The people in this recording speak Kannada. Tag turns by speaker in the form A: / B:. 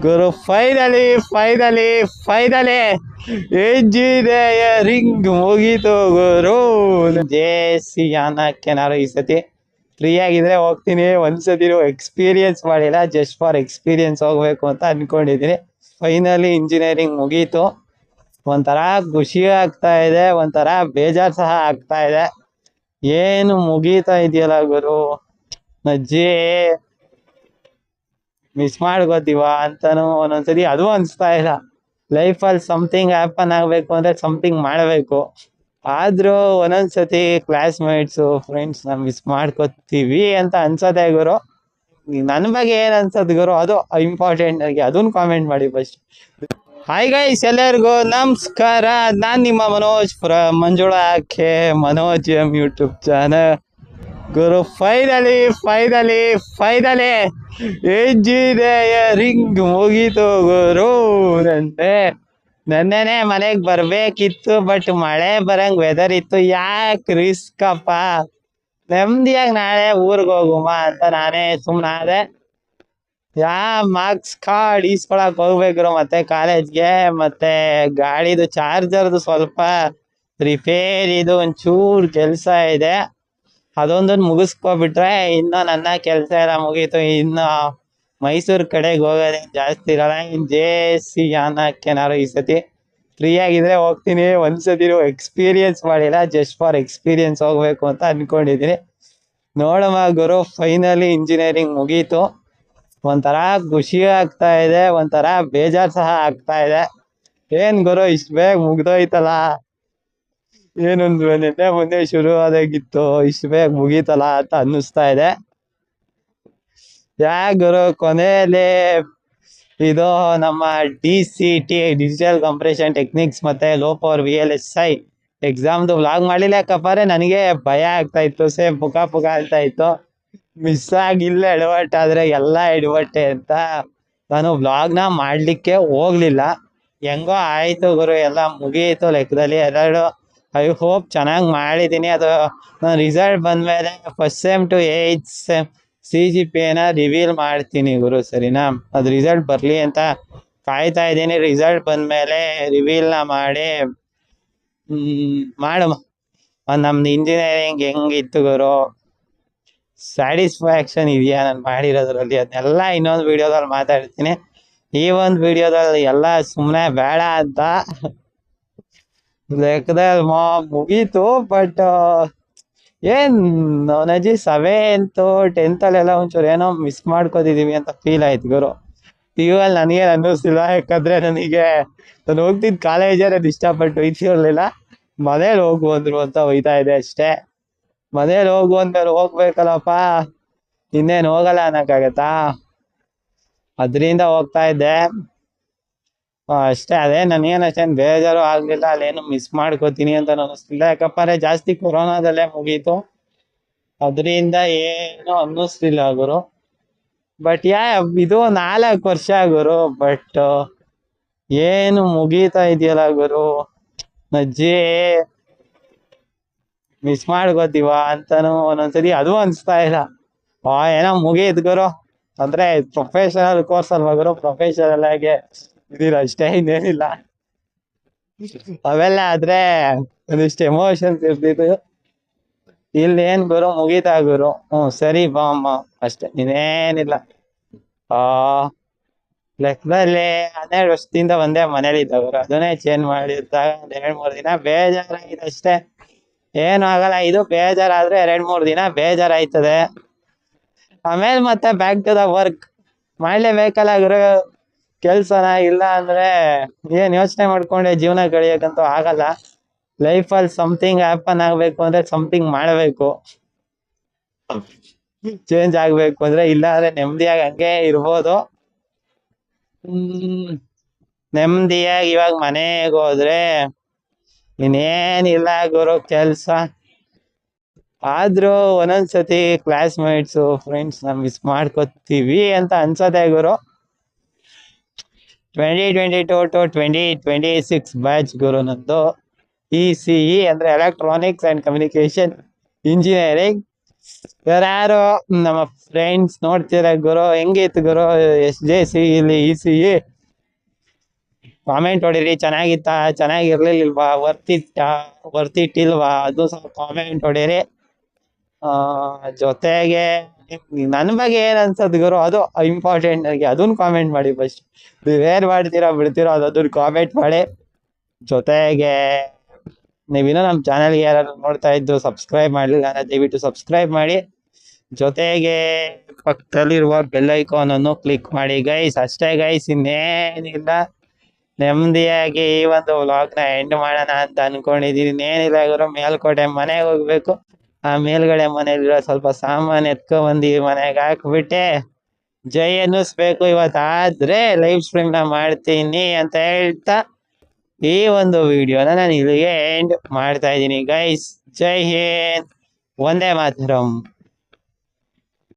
A: ಗುರು ಫೈನಲಿ ಇಂಜಿನಿಯರಿಂಗ್ ಮುಗೀತು ಗುರು. ಜೆ.ಸಿ ಯಾನಕ್ಕೇನಾರು ಈ ಸತಿ ಫ್ರೀ ಆಗಿದ್ರೆ ಹೋಗ್ತೀನಿ. ಒಂದ್ಸತಿನೂ ಎಕ್ಸ್ಪೀರಿಯನ್ಸ್ ಮಾಡಿಲ್ಲ, ಜಸ್ಟ್ ಫಾರ್ ಎಕ್ಸ್ಪೀರಿಯನ್ಸ್ ಹೋಗ್ಬೇಕು ಅಂತ ಅನ್ಕೊಂಡಿದ್ದೀನಿ. ಫೈನಲಿ ಇಂಜಿನಿಯರಿಂಗ್ ಮುಗೀತು. ಒಂಥರ ಖುಷಿ ಆಗ್ತಾ ಇದೆ, ಒಂಥರ ಬೇಜಾರ್ ಸಹ ಆಗ್ತಾ ಇದೆ. ಏನು ಮುಗೀತಾ ಇದೆಯಲ್ಲ ಗುರು, ಅಜ್ಜಿ ಮಿಸ್ ಮಾಡ್ಕೋತೀವ ಅಂತಾನು ಒಂದೊಂದ್ಸತಿ ಅದು ಅನ್ಸ್ತಾ ಇಲ್ಲ. ಲೈಫಲ್ಲಿ ಸಮಥಿಂಗ್ ಹ್ಯಾಪನ್ ಆಗ್ಬೇಕು ಅಂದ್ರೆ ಸಮಥಿಂಗ್ ಮಾಡಬೇಕು. ಆದ್ರೂ ಒಂದೊಂದ್ಸತಿ ಕ್ಲಾಸ್ಮೇಟ್ಸು ಫ್ರೆಂಡ್ಸ್ನ ಮಿಸ್ ಮಾಡ್ಕೋತೀವಿ ಅಂತ ಅನ್ಸತ್ತೆ ಗುರು. ನನ್ನ ಬಗ್ಗೆ ಏನ್ ಅನ್ಸತ್ ಗುರು, ಅದು ಇಂಪಾರ್ಟೆಂಟ್ ನನಗೆ. ಅದನ್ನ ಕಾಮೆಂಟ್ ಮಾಡಿ ಫಸ್ಟ್. ಹಾಯ್ ಗೈಸ್, ಎಲ್ಲರಿಗೂ ನಮಸ್ಕಾರ. ನಾನ್ ನಿಮ್ಮ Manoj Manjula K Manoj YouTube channel. ಗುರು ಫೈನಲಿ ಇಂಜಿನಿಯರಿಂಗ್ ಮುಗೀತು ಗುರು. ನೆನ್ನೆನೆ ಮನೆಗ್ ಬರ್ಬೇಕಿತ್ತು, ಬಟ್ ಮಳೆ ಬರಂಗ್ ವೆದರ್ ಇತ್ತು. ಯಾಕೆ ರಿಸ್ಕ್ ಅಪ್ಪ, ನೆಮ್ಮದಿಯಾಗಿ ನಾಳೆ ಊರ್ಗ್ ಹೋಗುಮ ಅಂತ ನಾನೇ ಸುಮ್ನಾದೆ. ಮಾರ್ಕ್ಸ್ ಕಾರ್ಡ್ ಈಸ್ಕೊಳಕ್ ಹೋಗ್ಬೇಕ್ರು ಮತ್ತೆ ಕಾಲೇಜ್ಗೆ. ಮತ್ತೆ ಗಾಡಿದು ಚಾರ್ಜರ್ದು ಸ್ವಲ್ಪ ರಿಪೇರಿದು ಒಂಚೂರ್ ಕೆಲ್ಸ ಇದೆ. ಅದೊಂದನ್ನು ಮುಗಿಸ್ಕೊಬಿಟ್ರೆ ಇನ್ನು ನನ್ನ ಕೆಲಸ ಎಲ್ಲ ಮುಗೀತು. ಇನ್ನು ಮೈಸೂರು ಕಡೆಗೆ ಹೋಗೋದೇ ಜಾಸ್ತಿ ಇರಲ್ಲ. ಜೆ.ಸಿ ಯಾನಕ್ಕೇನಾರು ಈ ಸತಿ ಫ್ರೀ ಆಗಿದ್ರೆ ಹೋಗ್ತೀನಿ. ಒಂದ್ಸತಿನೂ ಎಕ್ಸ್ಪೀರಿಯನ್ಸ್ ಮಾಡಿಲ್ಲ, ಜಸ್ಟ್ ಫಾರ್ ಎಕ್ಸ್ಪೀರಿಯನ್ಸ್ ಹೋಗ್ಬೇಕು ಅಂತ ಅನ್ಕೊಂಡಿದ್ದೀನಿ. ನೋಡಮ್ಮ ಗುರು, ಫೈನಲಿ ಇಂಜಿನಿಯರಿಂಗ್ ಮುಗೀತು. ಒಂಥರ ಖುಷಿ ಆಗ್ತಾ ಇದೆ, ಒಂಥರ ಬೇಜಾರ್ ಸಹ ಆಗ್ತಾ ಇದೆ. ಏನ್ ಗುರು ಇಷ್ಟ ಬೇಗ ಮುಗ್ದೋಯ್ತಲ್ಲ, ಏನೊಂದು ನಿನ್ನೆ ಮೊನ್ನೆ ಶುರು ಆದಾಗಿತ್ತು, ಇಷ್ಟು ಬೇಗ ಮುಗೀತಲ್ಲ ಅಂತ ಅನ್ನಿಸ್ತಾ ಇದೆ. ಗುರು ಕೊನೆಯಲ್ಲಿ ಇದು ನಮ್ಮ DCT ಡಿಜಿಟಲ್ ಕಂಪ್ರೆಷನ್ ಟೆಕ್ನಿಕ್ಸ್ ಮತ್ತೆ ಲೋ ಪವರ್ VLSI ಎಕ್ಸಾಮ್ದು ವ್ಲಾಗ್ ಮಾಡಲಿಲ್ಲ. ಯಾಕಪ್ಪಾರೆ ನನಗೆ ಭಯ ಆಗ್ತಾ ಇತ್ತು, ಸೇಮ್ ಪುಕ ಆಗ್ತಾ ಇತ್ತು. ಮಿಸ್ ಆಗಿಲ್ಲ ಎಡವಟ್ ಆದ್ರೆ ಎಲ್ಲ ಎಡವಟ್ಟೆ ಅಂತ ನಾನು ವ್ಲಾಗ್ನ ಮಾಡ್ಲಿಕ್ಕೆ ಹೋಗ್ಲಿಲ್ಲ. ಹೆಂಗೋ ಆಯ್ತು ಗುರು, ಎಲ್ಲ ಮುಗಿಯಿತು ಲೆಕ್ಕದಲ್ಲಿ. ಎರಡು ಐ ಹೋಪ್ ಚೆನ್ನಾಗಿ ಮಾಡಿದ್ದೀನಿ. ಅದು ನಾನು ರಿಸಲ್ಟ್ ಬಂದಮೇಲೆ first sem to 8th sem CGPAನ ರಿವೀಲ್ ಮಾಡ್ತೀನಿ ಗುರು, ಸರಿನಾ? ಅದು ರಿಸಲ್ಟ್ ಬರಲಿ ಅಂತ ಕಾಯ್ತಾ ಇದ್ದೀನಿ. ರಿಸಲ್ಟ್ ಬಂದಮೇಲೆ ರಿವೀಲ್ನ ಮಾಡಿ ಮಾಡುವ. ನಮ್ದು ಇಂಜಿನಿಯರಿಂಗ್ ಹೆಂಗಿತ್ತು ಗುರು, ಸ್ಯಾಟಿಸ್ಫ್ಯಾಕ್ಷನ್ ಇದೆಯಾ ನಾನು ಮಾಡಿರೋದ್ರಲ್ಲಿ, ಅದನ್ನೆಲ್ಲ ಇನ್ನೊಂದು ವಿಡಿಯೋದಲ್ಲಿ ಮಾತಾಡ್ತೀನಿ. ಈ ಒಂದು ವಿಡಿಯೋದಲ್ಲಿ ಎಲ್ಲ ಸುಮ್ಮನೆ ಬೇಡ ಅಂತ ಲೆಕ್ಕದಲ್ಲಿ ಮುಗೀತು. ಬಟ್ ಏನ್ ನಜಿ 7th 10th ಅಲ್ಲೆಲ್ಲ ಒಂಚೂರು ಏನೋ ಮಿಸ್ ಮಾಡ್ಕೋತಿದೀವಿ ಅಂತ ಫೀಲ್ ಆಯ್ತು ಗುರು. PU-ಅಲ್ಲಿ ನನಗೇನು ಅನ್ನಿಸ್ತಿಲ್ಲ, ಯಾಕಂದ್ರೆ ನನಗೆ ನಾನು ಹೋಗ್ತಿದ್ದ ಕಾಲೇಜೇ ನಾನು ಇಷ್ಟಪಟ್ಟು ಹೋಯ್ತಿರ್ಲಿಲ್ಲ. ಮನೇಲಿ ಹೋಗು ಅಂದ್ರು ಅಂತ ಹೋಯ್ತಾ ಇದೆ ಅಷ್ಟೇ. ಮನೇಲಿ ಹೋಗು ಅಂದ್ಮೇಲೆ ಹೋಗ್ಬೇಕಲ್ಲಪ್ಪ, ಇನ್ನೇನು ಹೋಗಲ್ಲ ಅನ್ನಕ್ಕಾಗತ್ತಾ? ಅದರಿಂದ ಹೋಗ್ತಾ ಇದ್ದೆ ಅಷ್ಟೇ. ಅದೇ ನನಗೇನು ಅಷ್ಟೇನು ಬೇಜಾರು ಆಗ್ಲಿಲ್ಲ, ಅಲ್ಲೇನು ಮಿಸ್ ಮಾಡ್ಕೋತೀನಿ ಅಂತ ಅನ್ನಿಸ್ತಿಲ್ಲ. ಯಾಕಪ್ಪಾರೆ ಜಾಸ್ತಿ ಕೊರೋನಾದಲ್ಲೇ ಮುಗೀತು, ಅದರಿಂದ ಏನು ಅನ್ನಿಸ್ತಿಲ್ಲ ಗುರು. ಬಟ್ ಇದು 4 ವರ್ಷ ಗುರು, ಬಟ್ ಏನು ಮುಗೀತಾ ಇದೆಯಲ್ಲ ಗುರು, ಅಜ್ಜಿ ಮಿಸ್ ಮಾಡ್ಕೋತೀವ ಅಂತಾನು ಒಂದೊಂದ್ಸತಿ ಅದು ಅನ್ಸ್ತಾ ಇಲ್ಲ. ಏನೋ ಮುಗೀತ್ ಗುರು. ಅಂದ್ರೆ ಪ್ರೊಫೆಷನಲ್ ಕೋರ್ಸ್ ಅಲ್ವಾ ಗುರು, ಪ್ರೊಫೆಷನಲ್ ಆಗಿ ಇದಿಲ್ಲ ಅಷ್ಟೇ, ಇನ್ನೇನಿಲ್ಲ. ಅವೆಲ್ಲ ಆದ್ರೆ ಒಂದಿಷ್ಟು ಎಮೋಷನ್ಸ್ ಇರ್ತಿತ್ತು. ಇಲ್ಲಿ ಏನ್ ಗುರು, ಮುಗೀತಾ ಗುರು. ಸರಿ ಬಾ ಅಮ್ಮ ಅಷ್ಟೇ, ಇನ್ನೇನಿಲ್ಲ. ಲೆಕ್ಕದಲ್ಲಿ 12 ವರ್ಷದಿಂದ ಒಂದೇ ಮನೇಲಿ ಇದ್ದ ಗುರು, ಅದನ್ನೇ ಚೇಂಜ್ ಮಾಡಿದ್ದಾಗ 2-3 ದಿನ ಬೇಜಾರಾಗಿದೆ ಅಷ್ಟೇ. ಏನು ಆಗಲ್ಲ, ಇದು ಬೇಜಾರಾದ್ರೆ 2-3 ದಿನ ಬೇಜಾರಾಯ್ತದೆ. ಆಮೇಲೆ ಮತ್ತೆ ಬ್ಯಾಕ್ ಟು ದ ವರ್ಕ್ ಮಾಡ್ಲೇಬೇಕಲ್ಲ ಗುರು ಕೆಲ್ಸನ. ಇಲ್ಲ ಅಂದ್ರೆ ಏನ್ ಯೋಚನೆ ಮಾಡ್ಕೊಂಡೆ ಜೀವನ ಕಳಿಯಕ್ಕಂತೂ ಆಗಲ್ಲ. ಲೈಫಲ್ಲಿ ಸಮಥಿಂಗ್ ಹ್ಯಾಪನ್ ಆಗ್ಬೇಕು ಅಂದ್ರೆ ಸಮಥಿಂಗ್ ಮಾಡಬೇಕು, ಚೇಂಜ್ ಆಗ್ಬೇಕು ಅಂದ್ರೆ. ಇಲ್ಲ ಅಂದ್ರೆ ನೆಮ್ಮದಿಯಾಗಿ ಹಂಗೆ ಇರ್ಬೋದು. ನೆಮ್ಮದಿಯಾಗಿ ಇವಾಗ ಮನೆಗೆ ಹೋದ್ರೆ ಇನ್ನೇನಿಲ್ಲ ಗುರು ಕೆಲ್ಸ. ಆದ್ರೂ ಒಂದೊಂದ್ಸತಿ ಕ್ಲಾಸ್ಮೇಟ್ಸು ಫ್ರೆಂಡ್ಸ್ನ ಮಿಸ್ ಮಾಡ್ಕೋತೀವಿ ಅಂತ ಅನ್ಸತ್ತೆ ಗುರು. 2022 to 2026 ಬ್ಯಾಚ್ ಗುರು ನಂದು. ECE ಅಂದ್ರೆ ಎಲೆಕ್ಟ್ರಾನಿಕ್ಸ್ ಅಂಡ್ ಕಮ್ಯುನಿಕೇಶನ್ ಇಂಜಿನಿಯರಿಂಗ್. ಯಾರು ನಮ್ಮ ಫ್ರೆಂಡ್ಸ್ ನೋಡ್ತೀರ ಗುರು, ಹೆಂಗಿತ್ತು ಗುರು SJC ಇಲ್ಲಿ ECE? ಕಾಮೆಂಟ್ ಹೊಡೀರಿ, ಚೆನ್ನಾಗಿತ್ತಾ ಚೆನ್ನಾಗಿರ್ಲಿಲ್ವಾ, ವರ್ತಿಟ್ಟಿಲ್ವಾ ಅದು ಸ್ವಲ್ಪ ಕಾಮೆಂಟ್ ಹೊಡೀರಿ. ಜೊತೆಗೆ ನನ್ ಬಗ್ಗೆ ಏನ್ ಅನ್ಸದ್ ಗುರು ಅದು ಇಂಪಾರ್ಟೆಂಟ್ ನನಗೆ, ಅದನ್ನ ಕಾಮೆಂಟ್ ಮಾಡಿ ಫಸ್ಟ್. ನೀವೇನ್ ಮಾಡ್ತೀರಾ ಬಿಡ್ತೀರಾ ಅದನ್ನ ಕಾಮೆಂಟ್ ಮಾಡಿ. ಜೊತೆಗೆ ನೀವಿನ್ನೂ ನಮ್ಮ ಚಾನಲ್ಗೆ ಯಾರು ನೋಡ್ತಾ ಇದ್ದು ಸಬ್ಸ್ಕ್ರೈಬ್ ಮಾಡಲಿಲ್ಲ ಅಂದ್ರೆ ದಯವಿಟ್ಟು ಸಬ್ಸ್ಕ್ರೈಬ್ ಮಾಡಿ. ಜೊತೆಗೆ ಪಕ್ಕದಲ್ಲಿರುವ ಬೆಲ್ ಐಕಾನ್ ಅನ್ನು ಕ್ಲಿಕ್ ಮಾಡಿ ಗೈಸ್. ಅಷ್ಟೇ ಗೈಸ್, ಇನ್ನೇನಿಲ್ಲ. ನೆಮ್ಮದಿಯಾಗಿ ಈ ಒಂದು ವ್ಲಾಗ್ನ ಎಂಡ್ ಮಾಡೋಣ ಅಂತ ಅನ್ಕೊಂಡಿದೀನಿ. ಇನ್ನೇನಿಲ್ಲ ಗುರು, ಮೇಲ್ಕೋಟೆ ಮನೆಗೆ ಹೋಗ್ಬೇಕು. ಆ ಮೇಲ್ಗಡೆ ಮನೇಲಿರೋ ಸ್ವಲ್ಪ ಸಾಮಾನು ಎತ್ಕೊಂಡ್ಬಂದು ಮನೆಗೆ ಹಾಕ್ಬಿಟ್ಟೆ ಜೈ ಅನ್ನಿಸ್ಬೇಕು ಇವತ್ತಾದ್ರೆ ಲೈವ್ ಸ್ಟ್ರೀಮ್ನ ಮಾಡ್ತೀನಿ ಅಂತ ಹೇಳ್ತಾ ಈ ಒಂದು ವಿಡಿಯೋನ ನಾನು ಇಲ್ಲಿಗೆ ಎಂಡ್ ಮಾಡ್ತಾ ಇದ್ದೀನಿ ಗೈಸ್. ಜೈ ಹಿಂದ್, ವಂದೇ ಮಾತರಂ.